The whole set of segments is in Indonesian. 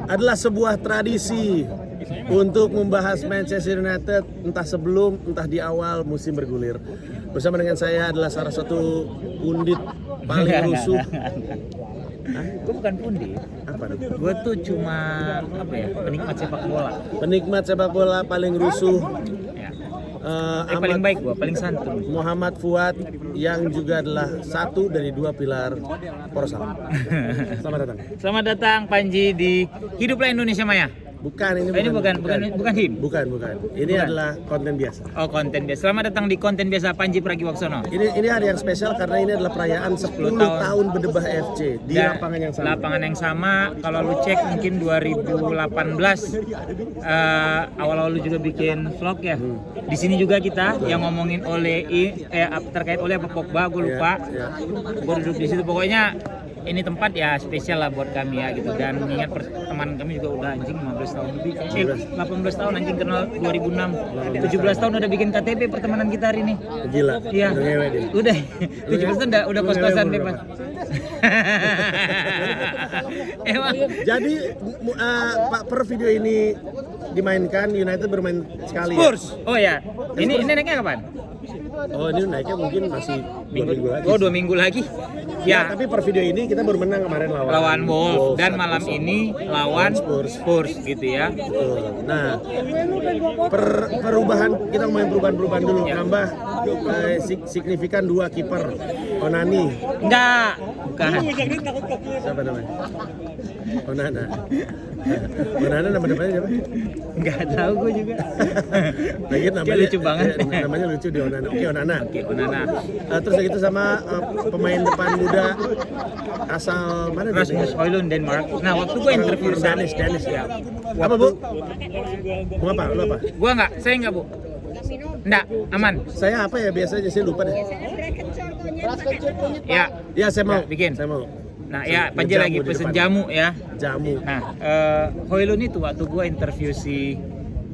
adalah sebuah tradisi untuk membahas Manchester United entah sebelum entah di awal musim bergulir. Bersama dengan saya adalah salah satu pundit paling rusuh. Gue bukan pundit. Apa namanya? Gue tuh cuma penikmat sepak bola. Penikmat sepak bola paling rusuh. Ya. Ahmad Paling baik gue, paling santun. Muhammad Fuad yang juga adalah satu dari dua pilar Poros Alam. Selamat datang. Selamat datang Panji di Hiduplah Indonesia Maya. Bukan ini Bukan HIM. Bukan. Ini Bukan. adalah konten biasa. Oh, konten biasa. Selamat datang di konten biasa Panji Pragiwaksono. Ini hari yang spesial karena ini adalah perayaan 10 tahun Berdebah FC di Dan lapangan yang sama. Lapangan yang sama, kalau lu cek mungkin 2018 awal-awal lu juga bikin vlog ya. Di sini juga kita yang ngomongin terkait oleh apa Pogba, gue lupa. Ya. Gue duduk di situ, pokoknya ini tempat ya spesial lah buat kami ya gitu. Dan mengingat teman kami juga udah anjing 15 tahun lebih. 18 tahun anjing, kenal 2006. 17 tahun udah bikin KTP pertemanan kita hari ini. Gila. Iya. Udah ngewe dia. Udah 17 tahun udah kos-kosan bebas. Emang Jadi Pak, per video ini dimainkan United bermain sekali. Spurs. Oh ya. Ini naiknya kapan? Oh, ini naiknya mungkin masih 2 minggu lagi. Oh, 2 minggu lagi. Ya. Tapi per video ini kita baru menang kemarin Lawan Wolves dan 1-0. malam ini lawan Spurs gitu ya. Betul. Nah, perubahan kita ngomongin perubahan dulu. Ya. Nambah signifikan 2 kiper. Onani. Enggak, bukan. Siapa namanya? Onana. Onana nama depannya siapa? Enggak tahu gue juga. Lagi namanya lucu banget. Namanya lucu di Onana. Oke, Onana. Oke, Onana. Terus gitu sama pemain depan muda asal mana dia? Rasmus Højlund Denmark. Nah, waktu gue interview Danis ya. Waktu, Apa, Bu? Mau apa? Lu apa? Gua saya enggak, Bu. Enggak, aman. Saya apa ya biasanya saya lupa deh. Ya. Ya, saya mau. Ya, bikin. Saya mau. Nah, ya Panji Jamu lagi di pesen depan. jamu ya. Jamu. Nah, Højlund itu waktu gue interview si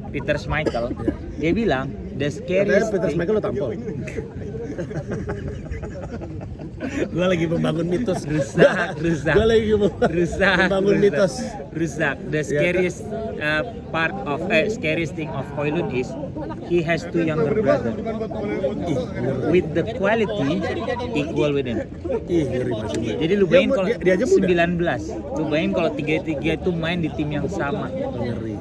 Peter Schmeichel, dia bilang the Katanya scariest Peter thing- Schmeichel lo tampol. Gua lagi membangun mitos. Rusak. Gua lagi membangun mitos. Rusak. The scariest scariest thing of Højlund is he has 2 younger brother. With the quality equal with him. Ih, ngeri masih. Jadi lu bayangin kalau dia aja muda. 19, lu bayangin kalau 3-3 itu main di tim yang sama. Ngeri.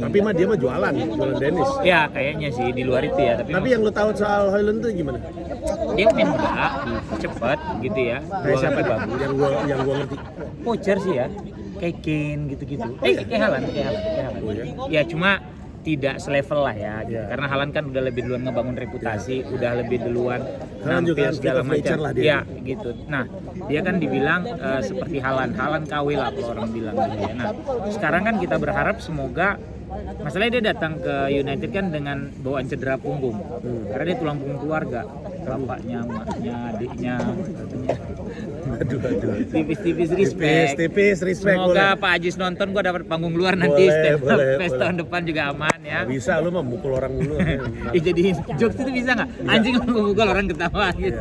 Tapi mah dia mah jualan Dennis. Ya kayaknya sih di luar itu ya. Tapi yang lu tahu soal Højlund tuh gimana? dia main muda, cepat gitu ya. Kayak siapa kaki nih? bagus. Yang gua ngerti. Poacher sih ya. Kayak Kane gitu-gitu. Kayak Haaland. Ya cuma tidak selevel lah ya gitu. Karena Haaland kan udah lebih duluan ngebangun reputasi, udah lebih duluan Haaland juga nampil segala freak of nature macam. lah dia. Ya gitu. Nah, dia kan dibilang seperti Haaland KW lah kalau orang bilang gitu ya. Nah, sekarang kan kita berharap semoga masalahnya dia datang ke United kan dengan bawaan cedera punggung. Karena dia tulang punggung keluarga. Bapaknya, emaknya, adiknya, katanya. Aduh. Tipis-tipis respect. Tipis respect. Semoga Boleh. Pak Ajis nonton, gua dapat panggung luar nanti. Boleh. Tahun depan juga aman ya. Nggak bisa lu mah mukul orang dulu. Jadi jokes itu bisa nggak? Anjing lu memukul orang ketawa gitu.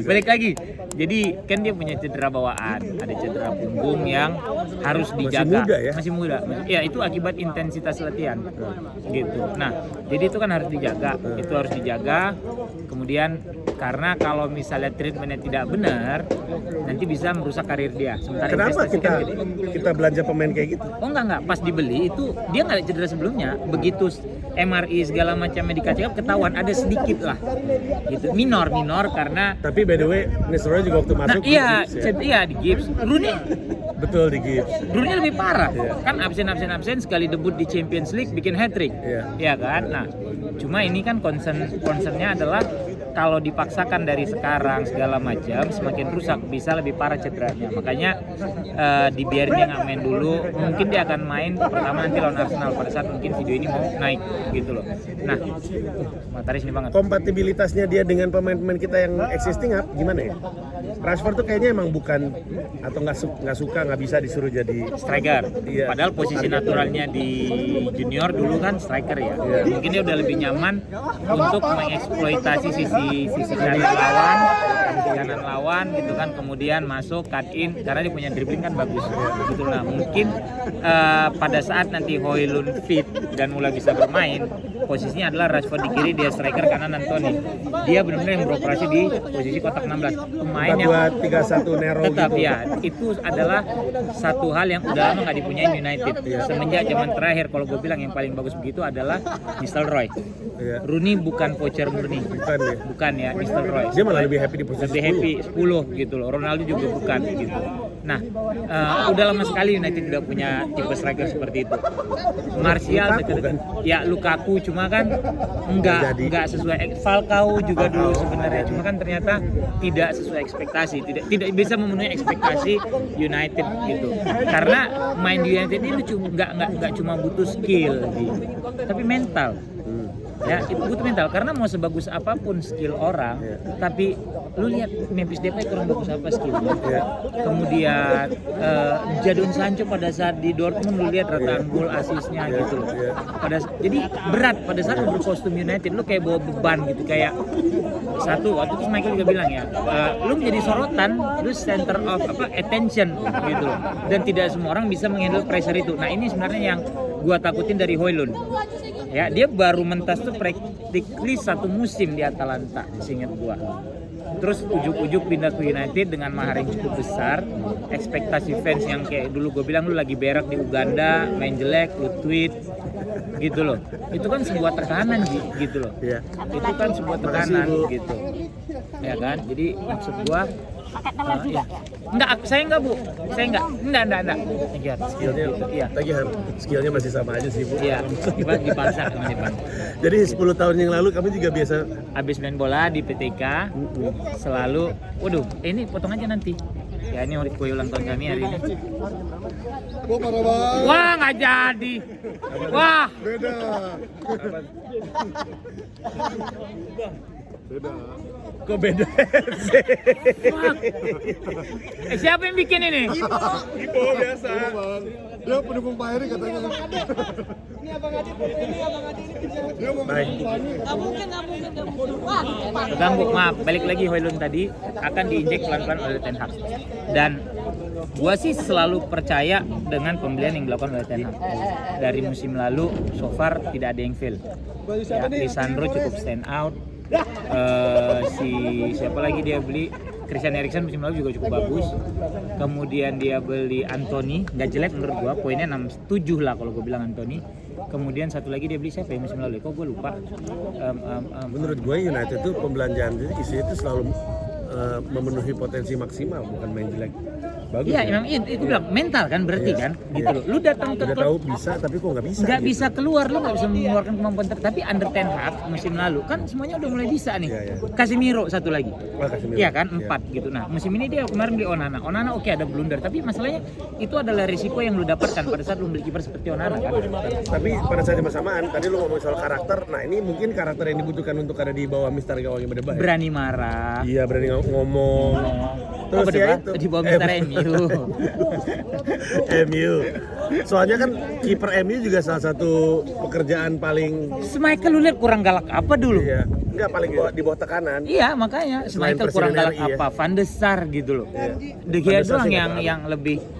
Balik lagi. Jadi kan dia punya cedera bawaan, ada cedera punggung yang harus dijaga. muda ya? Masih muda. Ya itu akibat intensitas latihan. Gitu. Nah, jadi itu kan harus dijaga. Itu harus dijaga. Kemudian karena kalau misalnya treatmentnya tidak benar, nanti bisa merusak karir dia. Sementara Kenapa investasi kan gede. kita belanja pemain kayak gitu? Oh enggak, pas dibeli itu dia nggak ada cedera sebelumnya. Begitu MRI segala macamnya dikasih ketahuan ada sedikit lah, gitu minor karena. Tapi by the way, Nisroy juga waktu masuk. Iya, di gips ya? iya di gips. Rooney Betul di gips. lebih parah, Iya. kan absen sekali debut di Champions League bikin hat-trick, Iya. kan. Nah, cuma ini kan concernnya adalah kalau dipaksakan dari sekarang segala macam semakin rusak, bisa lebih parah cederanya. Makanya dibiarin dia nggak main dulu. Mungkin dia akan main pertama nanti lawan Arsenal pada saat mungkin video ini mau naik gitu loh. Nah, materi sini banget. Kompatibilitasnya dia dengan pemain-pemain kita yang existing gimana ya? Rashford tuh kayaknya emang bukan atau nggak suka nggak bisa disuruh jadi Striker. Iya. Padahal posisi naturalnya di junior dulu kan striker ya. Mungkin dia udah lebih nyaman untuk mengeksploitasi sisi karir lawan kanan lawan gitu kan, kemudian masuk cut in karena dia punya dribbling kan bagus gitu. Nah mungkin pada saat nanti Højlund fit dan mulai bisa bermain, posisinya adalah Rashford di kiri, dia striker kanan Anthony. Dia benar-benar yang beroperasi di posisi kotak 16. Pemain yang 4-2-3-1 Nero tetap gitu. ya, itu adalah satu hal yang udah lama nggak dipunyain United. Semenjak zaman terakhir, kalau gue bilang yang paling bagus begitu adalah Nistelrooy. Iya. Rooney bukan voucher murni, bukan ya Nistelrooy. Dia malah lebih happy di posisi Lebih happy 10 gitu loh. Ronaldo juga bukan gitu. Nah, udah lama sekali United tidak punya tipe striker seperti itu. Martial deket-deket. Ya Lukaku cuma kan enggak sesuai. Falcao juga dulu sebenarnya, cuma kan ternyata tidak sesuai ekspektasi, tidak bisa memenuhi ekspektasi United gitu. Karena main di United ini nggak cuma butuh skill gitu, tapi mental. Ya itu butuh mental, karena mau sebagus apapun skill orang, tapi lu lihat Memphis Depay kurang bagus apa skillnya. Kemudian Jadon Sancho pada saat di Dortmund lu lihat rataan gol asisnya gitu loh. Jadi berat pada saat lu berkostum United, lu kayak bawa beban gitu, kayak satu waktu itu Michael juga bilang ya, lu menjadi sorotan, lu center of attention gitu loh, dan tidak semua orang bisa menghandle pressure itu. Nah ini sebenarnya yang gua takutin dari Højlund. Ya, dia baru mentas tuh practically 1 musim di Atalanta, seingat gua. Terus ujuk-ujuk pindah ke United dengan mahar yang cukup besar. Ekspektasi fans yang kayak dulu gue bilang, lu lagi berak di Uganda, main jelek, lu tweet gitu loh. Itu kan sebuah tekanan gitu loh. Iya. Itu kan sebuah tekanan gitu. Ya kan? Jadi maksud gua juga. Enggak, saya enggak Bu. Saya enggak. Enggak. Skillnya, Iya. lagi skillnya masih sama aja sih Bu. Iya, dipaksa sama Depan. Jadi 10 tahun yang lalu kami juga biasa Habis main bola di PTK selalu, waduh, ini potong aja nanti. Ya ini kue ulang tahun kami hari ini. Wah nggak jadi. Wah. beda. Kok beda? Siapa yang bikin ini? Ipo biasa. Dia pendukung Pak Heri katanya. Ini Abang Adi ini Dia mau Baik. Nggak mungkin. Wah, Ganggu, maaf. Balik lagi Højlund tadi akan diinjek pelan-pelan oleh Ten Hag. Dan gua sih selalu percaya dengan pembelian yang dilakukan oleh Ten Hag. Dari musim lalu, so far tidak ada yang fail. Ya, Lisandro cukup stand out. Siapa lagi dia beli? Christian Eriksen musim lalu juga cukup bagus. Kemudian dia beli Anthony, nggak jelek menurut gua, poinnya 6-7 lah kalau gua bilang Anthony. Kemudian satu lagi dia beli siapa ya musim lalu? Kok gua lupa. Menurut gue United tuh pembelanjaan isinya itu selalu memenuhi potensi maksimal, bukan main jelek. Bagus. Iya, ya? emang itu bilang mental kan berarti kan, gitu loh. Lu datang ke Udah klub tahu bisa, tapi kok nggak bisa. nggak gitu. bisa keluar, lu nggak bisa mengeluarkan kemampuan tapi under Ten Hag musim lalu kan semuanya udah mulai bisa nih. Iya, iya. Casemiro satu lagi. Wah, Casemiro. Iya kan, 4 gitu. Nah musim ini dia kemarin beli Onana oke ada blunder, tapi masalahnya itu adalah risiko yang lu dapatkan pada saat lu beli kiper seperti Onana kan. Tapi pada saat yang bersamaan, tadi lu ngomong soal karakter. Nah ini mungkin karakter yang dibutuhkan untuk ada di bawah Mister Gawang yang berbahaya. Berani marah. Iya, berani ngomong. Terus Apa ya debat? itu Di bawah Mister MU. MU. Soalnya kan kiper MU juga salah satu pekerjaan paling Michael lu lihat kurang galak apa dulu? iya, enggak paling di bawah tekanan. Iya makanya Selain Michael kurang Presiden galak RI, apa? Van de Sar gitu loh. Iya. De Gea Van de Sar doang sih yang nggak yang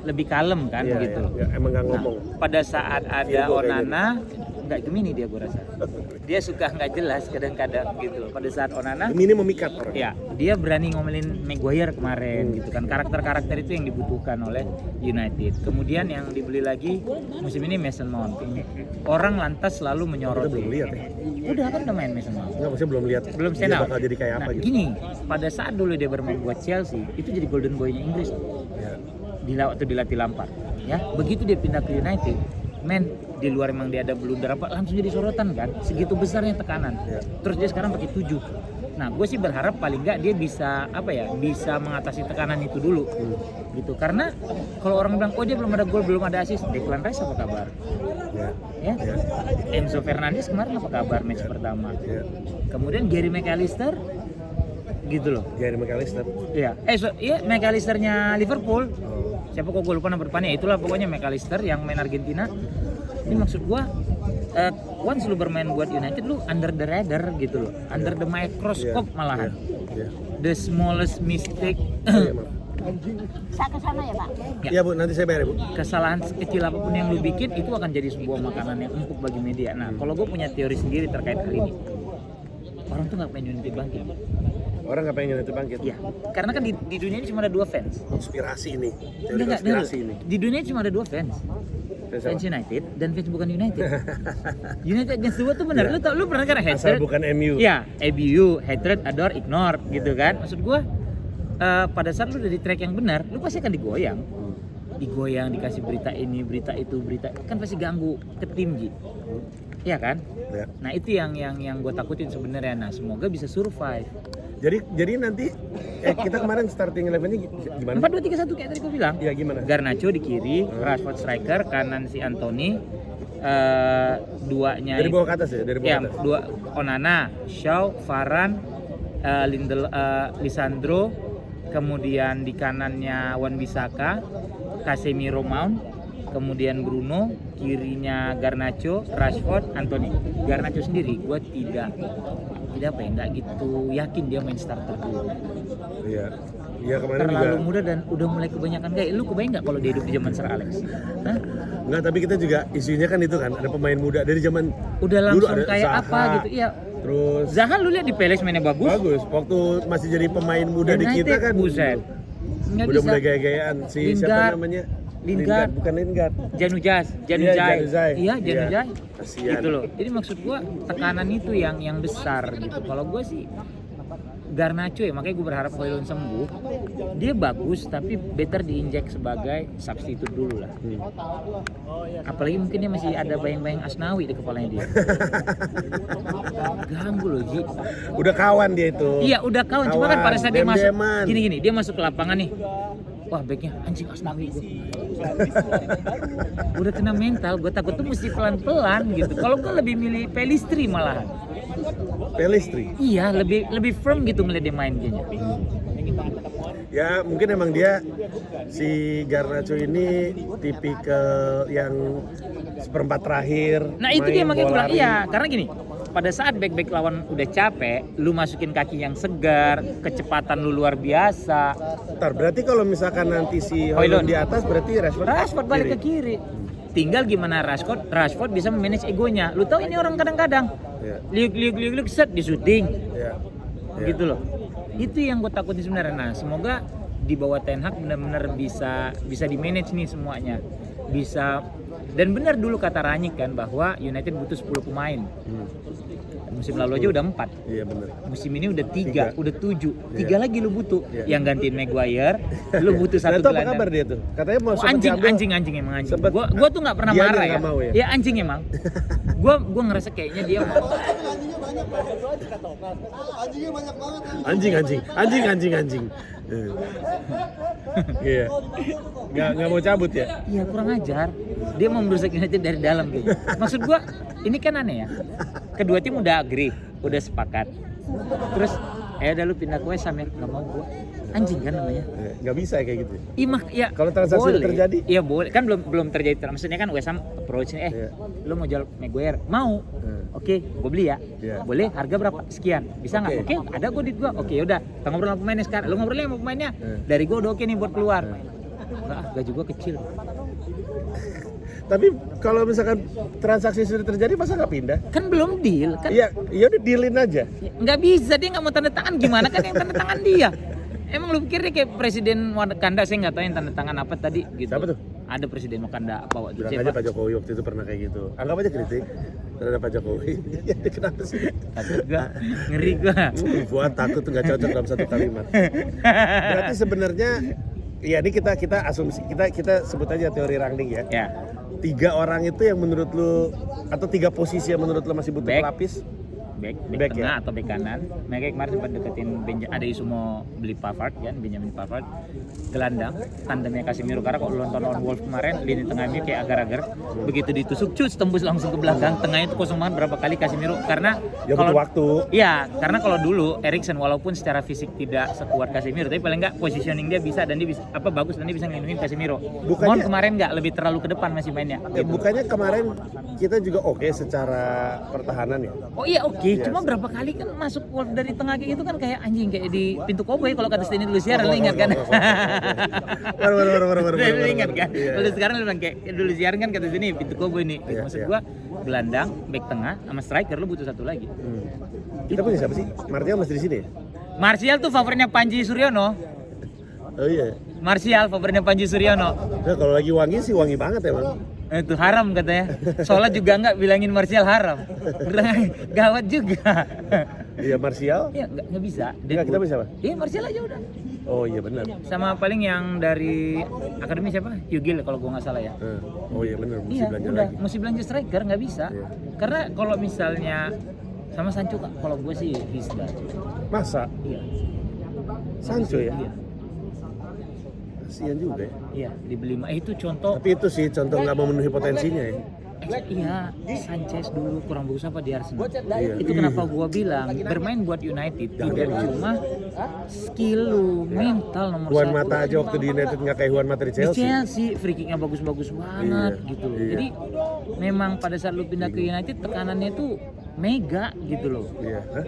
lebih kalem kan Iya, gitu iya, loh. iya, emang nggak ngomong. Pada saat ada Virgo kayaknya. Onana nggak Gemini dia gue rasa. Dia suka nggak jelas kadang-kadang gitu loh. Pada saat Onana Ini memikat orang. ya dia berani ngomelin Maguire kemarin gitu kan. Karakter-karakter itu yang dibutuhkan oleh United. Kemudian yang dibeli lagi musim ini Mason Mount. Orang lantas selalu Kita menyoroti. belum lihat ya. Udah kan udah main Mason Mount. Enggak, maksudnya belum lihat. Belum stand dia out. bakal jadi kayak apa Nah, gitu. gini, pada saat dulu dia bermain buat Chelsea, itu jadi golden boy-nya Inggris. Ya. Waktu dilatih Lampard, ya. Begitu dia pindah ke United, di luar emang dia ada blunder apa, langsung jadi sorotan kan. Segitu besarnya tekanan. Ya. Terus dia sekarang pakai 7. Nah, gue sih berharap paling nggak dia bisa bisa mengatasi tekanan itu dulu, gitu. Karena kalau orang bilang, oh dia belum ada gol, belum ada assist, Declan Rice apa kabar? Ya. Ya. Ya. Enzo Fernandez kemarin apa kabar match pertama? Ya. Kemudian Gary McAllister, gitu loh. Gary McAllister. Iya. McAllisternya Liverpool. Oh. siapa kok gue lupa nama depannya, itulah pokoknya McAllister yang main Argentina. Ini maksud gue once lu bermain buat United lu under the radar gitu loh, under the microscope malahan. The smallest mistake. Bisa ke sana ya, Pak? Iya Bu, nanti saya bayar Bu. Kesalahan kecil apapun yang lu bikin itu akan jadi sebuah makanan yang empuk bagi media. Nah, kalau gue punya teori sendiri terkait hal ini, orang tuh nggak pengen United bangkit. Orang nggak pengen itu bangkit. Iya, karena kan di dunia ini cuma ada 2 fans. Konspirasi ini. Teori Enggak, konspirasi ini. di dunia ini cuma ada 2 fans. Fans United dan fans bukan United. United against the world tuh benar. Ya. Lu pernah kan Asal hatred? bukan MU. Iya, MU, hatred, adore, ignore gitu kan. Maksud gua pada saat lu udah di track yang benar, lu pasti akan digoyang. Digoyang, dikasih berita ini, berita itu, berita kan pasti ganggu ke tim Ji. Iya kan? Ya. Nah, itu yang gue takutin sebenarnya. Nah, semoga bisa survive. Jadi nanti kita kemarin starting 11-nya gimana? 4-2-3-1 kayak tadi gue bilang. Iya gimana? Garnacho di kiri, Rashford striker, kanan si Anthony, duanya Dari bawah ke atas ya? Dari bawah ya, ke atas. dua Onana, Shaw, Varane, Lisandro, kemudian di kanannya Wan-Bissaka, Casemiro, Mount, kemudian Bruno, kirinya Garnacho, Rashford, Anthony. Garnacho sendiri gue tidak nggak gitu yakin dia main starter dulu. Iya. Iya kemarin Terlalu juga. muda dan udah mulai kebanyakan gaya. Lu kebayang nggak kalau dia hidup di zaman Sir Alex? Hah? Enggak, tapi kita juga isunya kan itu kan, ada pemain muda dari zaman Udah dulu langsung ada kayak Zaha, apa gitu. Iya. Terus Zaha lu lihat di Palace mainnya bagus. bagus waktu masih jadi pemain muda di United, kita kan. buset. Nggak Udah bisa. mulai gaya-gayaan si siapa Lingard. namanya? Lingard. Bukan Lingard. Januzaj. Januzaj. Iya, Iya. Januzaj. Kasihan. Gitu loh. Jadi maksud gua tekanan itu yang besar gitu. Kalau gua sih Garnacho ya, makanya gue berharap Højlund sembuh. Dia bagus tapi better diinjek sebagai substitute dulu lah. Apalagi mungkin dia masih ada bayang-bayang Asnawi di kepalanya dia. Ganggu loh Ji. Udah kawan dia itu. Iya udah kawan, cuma kan pada saat dia masuk dem-deman. gini dia masuk ke lapangan nih. Wah backnya anjing Asnawi gue. Udah kena mental, gue takut tuh mesti pelan-pelan gitu. Kalau gue lebih milih Pelistri malahan. Pelistri. Iya, lebih firm gitu ngeliat dia main kayaknya. Ya mungkin emang dia si Garnacho ini tipikal yang seperempat terakhir. Nah itu dia makanya gue bilang bola iya, karena gini, pada saat back lawan udah capek, lu masukin kaki yang segar, kecepatan lu luar biasa. Ntar berarti kalau misalkan nanti si Højlund Højlund di atas berarti Rashford balik ke kiri. Tinggal gimana Rashford bisa memanage egonya. Lu tahu ini orang kadang-kadang Ya. liuk set di syuting. Ya. Gitu loh. Itu yang gue takutin sebenarnya. Nah, semoga di bawah Ten Hag benar-benar bisa di manage nih semuanya. Bisa, dan benar dulu kata Rangnick kan bahwa United butuh 10 pemain. Musim lalu aja udah 4. Iya benar. Musim ini udah 3, udah 7. 3 Iya. lagi lu butuh. Iya. Yang gantiin Maguire, lu butuh satu Nah, itu apa gelandang. kabar dia tuh? Katanya mau sempat Anjing diambil. emang anjing. Sempet- Gua tuh nggak pernah dianya marah nggak ya. mau ya? Ya anjing emang. Gua ngerasa kayaknya dia mau. Anjingnya banyak banget. Anjing. Iya. Nggak mau cabut ya? Iya kurang ajar. Dia mau merusak United dari dalam gitu. Maksud gua ini kan aneh ya. Kedua tim udah agree, udah sepakat. Terus udah lu pindah ke West Ham ya, nggak mau gua. Anjing kan namanya. Nggak bisa kayak gitu. Ya Kalau transaksi boleh. terjadi? Iya boleh. Kan belum terjadi. Maksudnya kan West Ham approach Iya. lu mau jual Maguire? Mau. Oke, gue beli ya. Iya. Boleh, harga berapa? Sekian. Bisa nggak? Oke, ada gue duit gue. Oke, udah. Kita ngobrol sama pemainnya sekarang. Lu ngobrolnya sama pemainnya. Dari gue udah oke nih buat keluar. Enggak, gaji gue kecil. Tapi kalau misalkan transaksi sudah terjadi masa nggak pindah? Kan belum deal. Kan Iya, ya udah dealin aja. nggak bisa, dia nggak mau tanda tangan. Gimana kan yang tanda tangan dia? Emang lu pikir dia kayak presiden Wakanda? Saya nggak tahu yang tanda tangan apa tadi gitu. Siapa tuh? Ada presiden Wakanda apa waktu Bilang aja Pak Jokowi waktu itu pernah kayak gitu. Anggap aja kritik terhadap Pak Jokowi. Kenapa sih? Takut gua, ngeri gua. Buat takut tuh nggak cocok dalam satu kalimat. Berarti sebenarnya ya ini kita asumsi kita sebut aja teori Rangnick ya. Ya. 3 orang itu yang menurut lu atau 3 posisi yang menurut lu masih butuh Back. pelapis? back Back, tengah ya? atau back kanan. Mereka kemarin sempat deketin ada isu mau beli Pavard kan, Benjamin Pavard. Gelandang, tandemnya Casemiro, karena kalau nonton lawan Wolves kemarin lini tengahnya kayak agar-agar, begitu ditusuk cus tembus langsung ke belakang, tengahnya itu kosong banget berapa kali Casemiro, karena Ya butuh waktu. iya, karena kalau dulu Eriksen walaupun secara fisik tidak sekuat Casemiro, tapi paling nggak positioning dia bisa dan dia bisa bagus dan dia bisa ngelindungin Casemiro. Bukannya- Mount kemarin nggak lebih terlalu ke depan masih mainnya. Ya, bukannya kemarin kita juga oke secara pertahanan ya? Oh iya oke, cuma berapa kali kan masuk Wolves dari tengah kayak gitu kan kayak anjing kayak di pintu koboi kalau kata Steny dulu siaran, lu ingat kan? Lu ingat kan? Iya, Kalau iya. sekarang lu bilang kayak dulu siaran kan kata sini pintu koboi nih. Iya, Maksud iya. gua gelandang, back tengah sama striker lu butuh satu lagi. Kita punya siapa sih? Martial masih di sini ya? Martial tuh favoritnya Panji Suryono. Oh iya. Martial favoritnya Panji Suryono. Nah, kalau lagi wangi sih wangi banget ya, Bang. Itu haram katanya. Sholat juga enggak bilangin Martial haram. Bilang, gawat juga. Iya, Martial. Iya nggak bisa. Enggak, kita punya siapa? Iya Martial aja udah. Oh iya benar. Sama paling yang dari akademi siapa? Yugil kalau gua nggak salah ya. Oh iya benar, mesti Iya, belanja udah lagi. mesti belanja striker nggak bisa. Iya. Karena kalau misalnya sama Sancho kalau gue sih Hisda. Masa? Iya. Sancho ya? Iya. Kasian juga ya. Iya, dibeli itu contoh. Tapi itu sih contoh nggak memenuhi potensinya ya. Iya, Sanchez dulu kurang bagus apa di Arsenal. Iya. Itu kenapa gua bilang bermain buat United tidak cuma skill lu, mental nomor Juan satu. Mata aja waktu di United nggak kayak Juan Mata di Di Chelsea. Chelsea free kicknya bagus-bagus banget Iya, gitu loh. iya. Jadi memang pada saat lu pindah ke United tekanannya tuh mega gitu loh. Iya. Hah?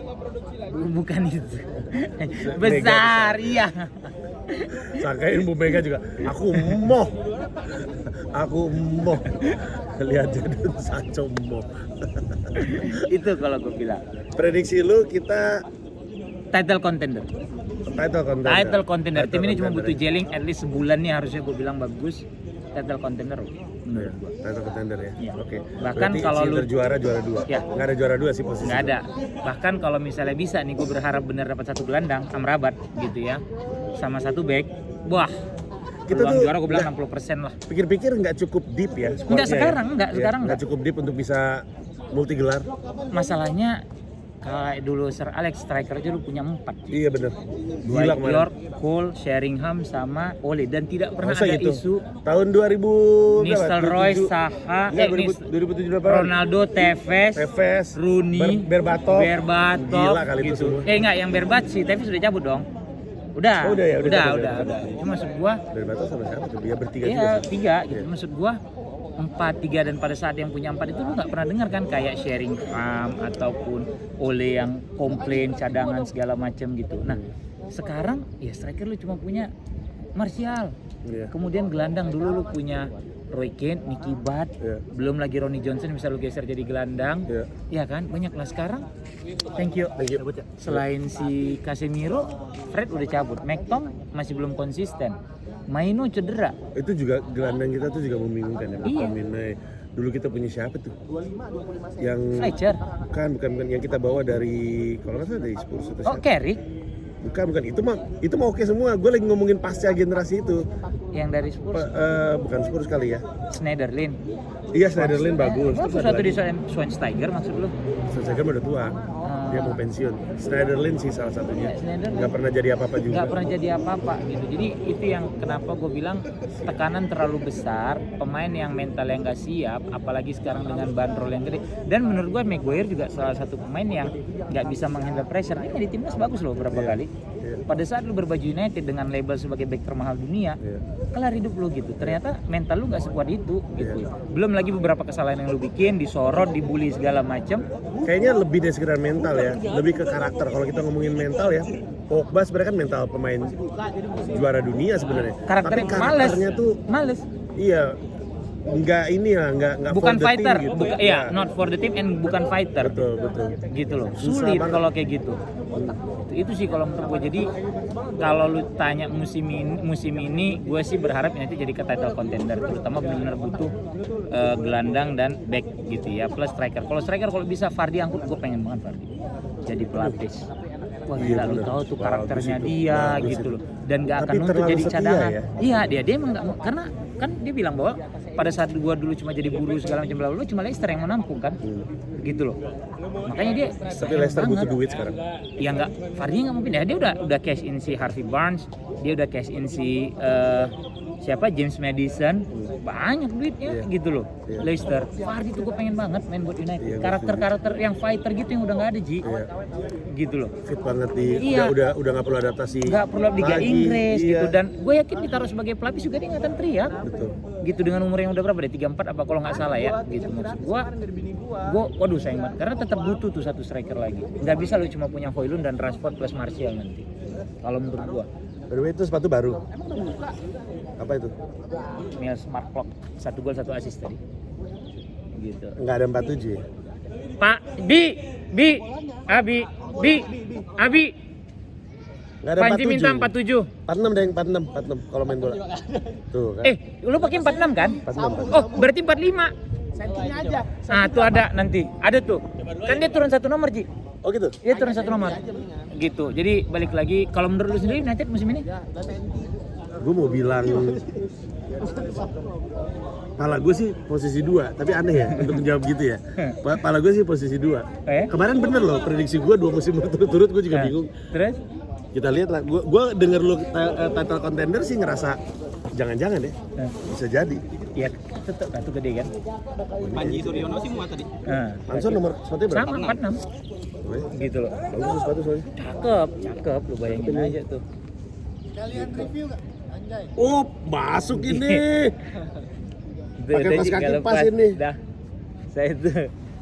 Bukan itu. Besar, iya. Sangkain Bu Mega juga. Aku mau lihat Jadon Sancho mau. Itu kalau gue bilang Prediksi lu kita title contender. Title contender. Tim ini cuma butuh jelling at least sebulan nih harusnya gue bilang bagus. Title contender menurut gue. Title contender ya. Iya. Oke. Bahkan Berarti kalau Inter lu- juara 2. Ya. Nggak ada juara 2 sih posisi. Nggak ada. Bahkan kalau misalnya bisa nih gue berharap bener dapat satu gelandang Amrabat gitu ya. Sama satu back. Wah. Kita Peluang tuh juara gue bilang nggak- 60% lah. Pikir-pikir nggak cukup deep ya squadnya Nggak sekarang, ya? nggak Iya, sekarang nggak nggak. cukup deep untuk bisa multi gelar. Masalahnya kayak dulu Sir Alex striker aja lu punya 4. Iya bener. Gila Dwight kemarin. York, Cole, Sheringham sama Ole dan tidak pernah Masa ada gitu? isu Tahun 2000 Nistelrooy, 27? Saha, Nggak, 2007 berapa? Ronaldo, Tevez, Rooney, Berbatov. Berbatov Gila kali itu gitu. semua. Enggak, yang Berbat sih, Tevez sudah cabut dong. Udah, Oh, udah ya, udah cabut ya. udah. Cuma maksud gua, Berbatov sama siapa tuh? Dia bertiga iya juga sih. 3 gitu. Iya. Maksud gua 4-3 dan pada saat yang punya 4 itu lu nggak pernah dengar kan kayak Sheringham ataupun Ole yang komplain cadangan segala macam gitu. Nah, sekarang ya striker lu cuma punya Martial. Iya. Kemudian gelandang dulu lu punya Roy Keane, Nicky Butt, Iya. belum lagi Ronnie Johnson bisa lu geser jadi gelandang. Iya. Ya kan, banyak lah sekarang. Thank you. Thank you. Selain si Casemiro, Fred udah cabut. McTom masih belum konsisten. Maino cedera. Itu juga gelandang kita tuh juga membingungkan ya. Iya. McTominay. Dulu kita punya siapa tuh? Yang Fletcher. bukan yang kita bawa dari kalau nggak salah dari Spurs atau Oh, siapa? Carrick Bukan itu mah oke semua. Gue lagi ngomongin pasca generasi itu. yang dari Spurs. Bukan Spurs kali ya. Schneiderlin. Iya, Schneiderlin bagus. Bagus Terus ada satu di lagi. Schweinsteiger maksud lu? Schweinsteiger udah tua. Dia mau pensiun. Schneiderlin sih salah satunya. Ya, Schneiderlin. Nggak pernah jadi apa-apa juga. Nggak pernah jadi apa-apa gitu. Jadi itu yang kenapa gue bilang tekanan terlalu besar, pemain yang mental yang nggak siap, apalagi sekarang dengan bandrol yang gede. Dan menurut gue Maguire juga salah satu pemain yang nggak bisa menghandle pressure. Ini di timnas bagus loh berapa kali. Pada saat lu berbaju United dengan label sebagai back termahal dunia, kelar hidup lu gitu. Ternyata mental lu nggak sekuat itu gitu. Belum lagi beberapa kesalahan yang lu bikin, disorot, dibully segala macam. Kayaknya lebih dari sekedar mental ya, lebih ke karakter. Kalau kita ngomongin mental ya, Pogba sebenarnya kan mental pemain juara dunia sebenarnya. Karakternya Tapi karakternya tuh males. iya nggak ini lah, nggak Bukan for the fighter, team gitu. iya, not for the team and bukan fighter. Betul. Gitu loh. Susah Sulit banget. kalau kayak gitu. Itu sih kalau menurut gue. Jadi kalau lu tanya musim ini gue sih berharap nanti jadi ke title contender, terutama benar-benar butuh gelandang dan back gitu ya, plus striker. Kalau striker kalau bisa Vardy angkut, gue pengen banget Vardy jadi pelapis. Wah Iya, gila, lu bener. tahu tuh Bagus karakternya itu. dia Bagus gitu itu. loh, dan gak akan Tapi nuntut terlalu jadi setia cadangan. ya? Iya, dia emang gak mau, karena kan dia bilang bahwa pada saat gua dulu cuma jadi buruh segala macam bla bla, cuma Leicester yang menampung kan. Gitu loh. Makanya dia Tapi Leicester butuh duit sekarang. Ya enggak, Vardy enggak mau pindah. Dia udah cash in si Harvey Barnes, dia udah cash in si siapa James Maddison, banyak duitnya gitu loh. Leicester, Vardy tuh gue pengen banget main buat United. Karakter-karakter yang fighter gitu yang udah nggak ada Ji, gitu loh. Fit banget di, Iya. udah nggak perlu adaptasi. Nggak perlu Liga lagi. Inggris Iya. gitu, dan gue yakin ditaruh sebagai pelapis juga dia nggak akan teriak. Betul. Gitu dengan umur yang udah berapa deh, 34 apa kalau nggak salah ya, gitu maksud gue waduh sayang banget karena tetap butuh tuh satu striker lagi. Nggak bisa lu cuma punya Højlund dan Rashford plus Martial nanti. Kalau menurut gue. By the way, itu sepatu baru. Apa itu? Mia Smart Clock 1 gol 1 assist tadi. Gitu. Nggak ada 47 ya? Pak Abi Nggak ada Panji 47. minta 47. 46 deh, 46 kalau main bola. Tuh kan. Lu pakai 46 kan? 46. Oh, berarti 45. Sentinya aja. Ah, tuh ada nanti. Ada tuh. Kan dia turun 1 nomor, Ji. Oh gitu? Dia turun 1 nomor. Gitu. Jadi balik lagi, kalau menurut lu sendiri United musim ini? Gue mau bilang pala gue sih posisi 2, tapi aneh ya untuk menjawab gitu ya. Pala gue sih posisi 2. Eh? Kemarin bener loh prediksi gue 2 musim berturut-turut, gue juga bingung. Terus? Kita lihat lah. Gue denger lu title contender sih ngerasa jangan-jangan ya. Bisa jadi. Ya, tetap itu gede kan. Panji Suryono sih muat tadi. Nah, Manson nomor sepatunya berapa? sama 46. Oh, ya? Gitu loh. Bagus tuh sepatu soalnya. Cakep, lu bayangin aja tuh. Kalian review gak? Anjay. Oh, masuk ini. Itu Pakai udah pas juga kaki lepas. pas ini. Dah. Saya itu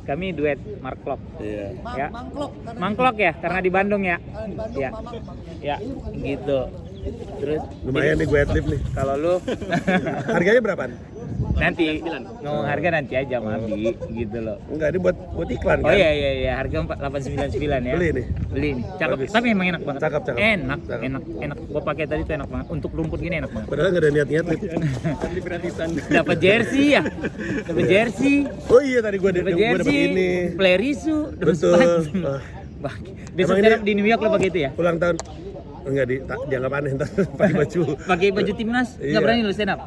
kami duet Mark Klok. Iya. Ya. Mangklok. Mangklok ya karena di Bandung ya. Di Bandung, Ya. Mamang. Ya, gitu. Terus Lumayan nih gue adlib nih. kalau lu Harganya berapaan? nanti ngomong harga nanti aja sama Abi gitu loh. Enggak, ini buat iklan Oh kan? iya, harga 4899 ya. Beli nih. Beli nih. Cakep. Bagus. Tapi emang enak banget. Cakep. Enak. Cakep. Gua pakai tadi tuh enak banget. Untuk rumput gini enak banget. Padahal nggak ada niat-niat Lip. Dapat jersey ya. Dapat jersey. Oh iya, tadi gue Dapat dapet jersey. ini. Player isu. Dapat Betul. sepatu. Ah. Besok Emang stand ini- up di New York lo pakai itu ya? Ulang tahun. Enggak dianggap aneh ntar pakai baju. Pakai baju timnas? Iya. Nggak berani lo stand up?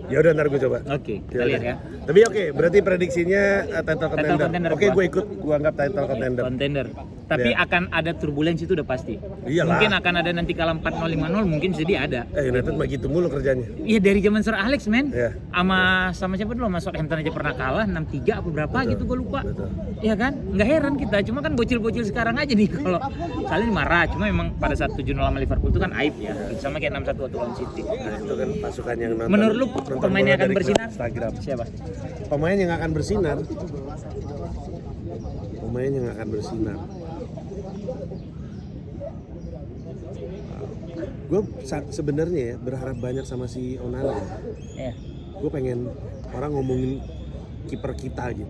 Ya udah ntar gue coba. Oke, kita lihat ya. Tapi oke, berarti prediksinya title contender. contender Oke, gua. gue ikut. Gue anggap title contender. Contender. Tapi Iya. akan ada turbulensi itu udah pasti. Iyalah. Mungkin akan ada nanti kalah 4-0 5-0 mungkin jadi ada. United mah gitu mulu kerjanya. Iya dari zaman Sir Alex men. Iya. Sama siapa dulu? Sama Southampton aja pernah kalah 6-3 apa berapa Betul. gitu gue lupa. Betul. Iya kan? Nggak heran kita. Cuma kan bocil-bocil sekarang aja nih kalau kalian marah. Cuma memang pada saat 7-0 sama Liverpool itu kan aib ya. Sama kayak 6-1 waktu lawan City. Nah, itu kan pasukan yang nonton. Menurut lu nonton pemainnya bola akan dari bersinar? Instagram. Siapa? Pemain yang akan bersinar. Pemain yang akan bersinar. Gue sebenarnya ya berharap banyak sama si Onana. Ya. Gue pengen orang ngomongin kiper kita gitu.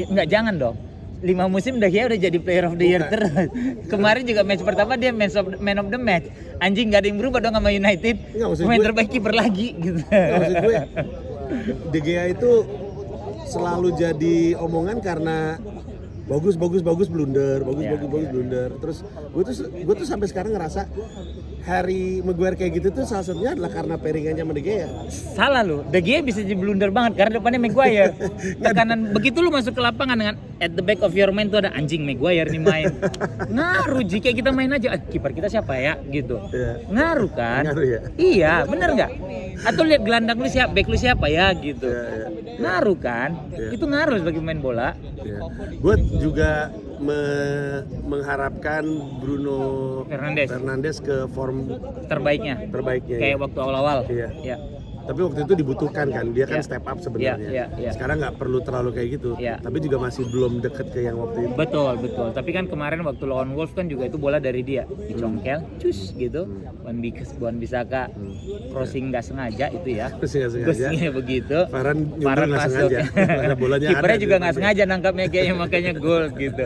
Enggak, jangan dong. 5 musim udah ya udah jadi player of the year Bukan. terus. Kemarin juga match pertama dia man of the match. Anjing gak ada yang berubah dong sama United. Nggak, maksud Pemain gue- terbaik kiper lagi gitu. Nggak, maksud gue De Gea itu selalu jadi omongan karena bagus blunder, Iya. bagus blunder. Terus gue tuh sampai sekarang ngerasa Harry Maguire kayak gitu tuh salah satunya adalah karena pairingannya sama De Gea. Salah lu. De Gea bisa jadi blunder banget karena depannya Maguire. Tekanan begitu lu masuk ke lapangan dengan at the back of your mind tuh ada anjing Maguire nih main. Ngaruh Ji, kayak kita main aja. Kiper kita siapa ya gitu. Iya. Ngaruh kan? Ngaruh ya? Iya, bener nggak? Atau lihat gelandang lu siapa, back lu siapa ya gitu. Iya. Ngaruh kan? Iya. Itu ngaruh sebagai pemain bola. Ya. Gue juga mengharapkan Bruno Fernandes ke form Terbaiknya. terbaiknya. Kayak ya. waktu awal-awal. Iya. Ya. Tapi waktu itu dibutuhkan kan, dia kan Iya. step up sebenarnya. Iya. Sekarang nggak perlu terlalu kayak gitu. Iya. Tapi juga masih belum deket ke yang waktu itu. Betul. Tapi kan kemarin waktu lawan Wolves kan juga itu bola dari dia. Dicongkel, cus gitu. Wan Bisaka crossing nggak sengaja itu ya. Terus nggak sengaja. Crossingnya begitu. Farhan nyundul Farhan nggak masuk. sengaja. Karena bolanya Kipernya ada juga di nggak depannya. sengaja nangkapnya kayaknya makanya gol gitu.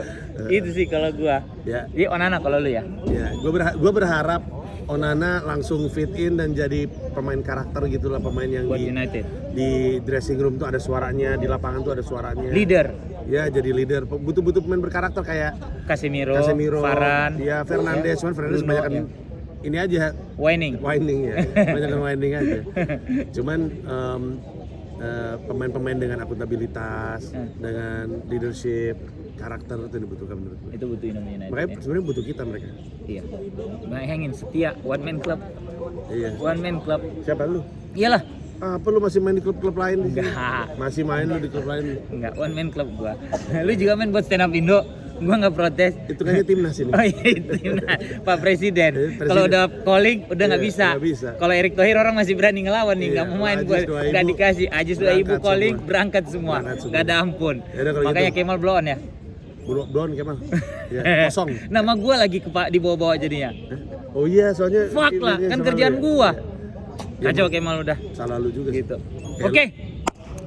Itu sih kalau gua. Ya. Jadi Onana kalau lu ya. Ya, gue berharap Onana langsung fit in dan jadi pemain karakter gitulah, pemain yang Buat di United. dressing room tuh ada suaranya, di lapangan tuh ada suaranya. Leader. Ya, jadi leader. Butuh pemain berkarakter kayak Casemiro, ya Varane, Fernandes, cuman Fernandes Bruno, banyak ya. ini aja Whining. whining ya, banyak whining aja. Cuman pemain-pemain dengan akuntabilitas, dengan leadership, karakter itu dibutuhkan menurut gue. Itu butuh Indomie United. Makanya Ya. sebenarnya butuh kita mereka. Iya. Bayangin setia one man club. Iya. One man club. Siapa lu? Iyalah. Apa lu masih main di klub-klub lain? di sini? Enggak. Masih main lu di klub lain? Enggak, one man club gua. Lu juga main buat stand up Indo. Gua enggak protes. Itu kayaknya timnas ini. Oh iya, timnas. Pak Presiden. Presiden. Kalau udah calling udah nggak Iya, bisa. nggak bisa. Kalau Erick Thohir orang masih berani ngelawan nih, Iya, nggak mau main Ajis buat doa nggak ibu, dikasih. Ajis doa ibu berangkat calling semua. berangkat semua. Berangkat semua. Nggak ada ampun. Yaudah, kalau Makanya gitu. Kemal blow on ya. Blon Kemal. Ya, kosong. Nama gua lagi di bawah-bawah jadinya. Oh iya, soalnya Fuck lah, ini kan sama kerjaan lu ya. gua. Ya, Kacau Kemal udah. salah lu juga sih. Gitu. Kayak Oke. lu-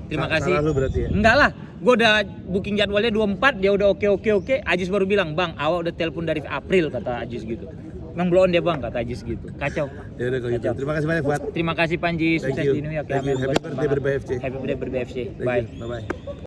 Terima kasih. Salah lu berarti ya. Enggak lah, gue udah booking jadwalnya 24, dia udah oke. Ajis baru bilang, "Bang, awak udah telepon dari April," kata Ajis gitu. Bang blow on dia bang, kata Ajis gitu. Kacau. Ya udah kalau gitu. Kacau. Terima kasih banyak buat. Terima kasih Panji, Thank sukses you. di New York. Thank you. Happy birthday, Berbahaya FC. Happy birthday Berbahaya FC. Thank Bye. you. Bye bye.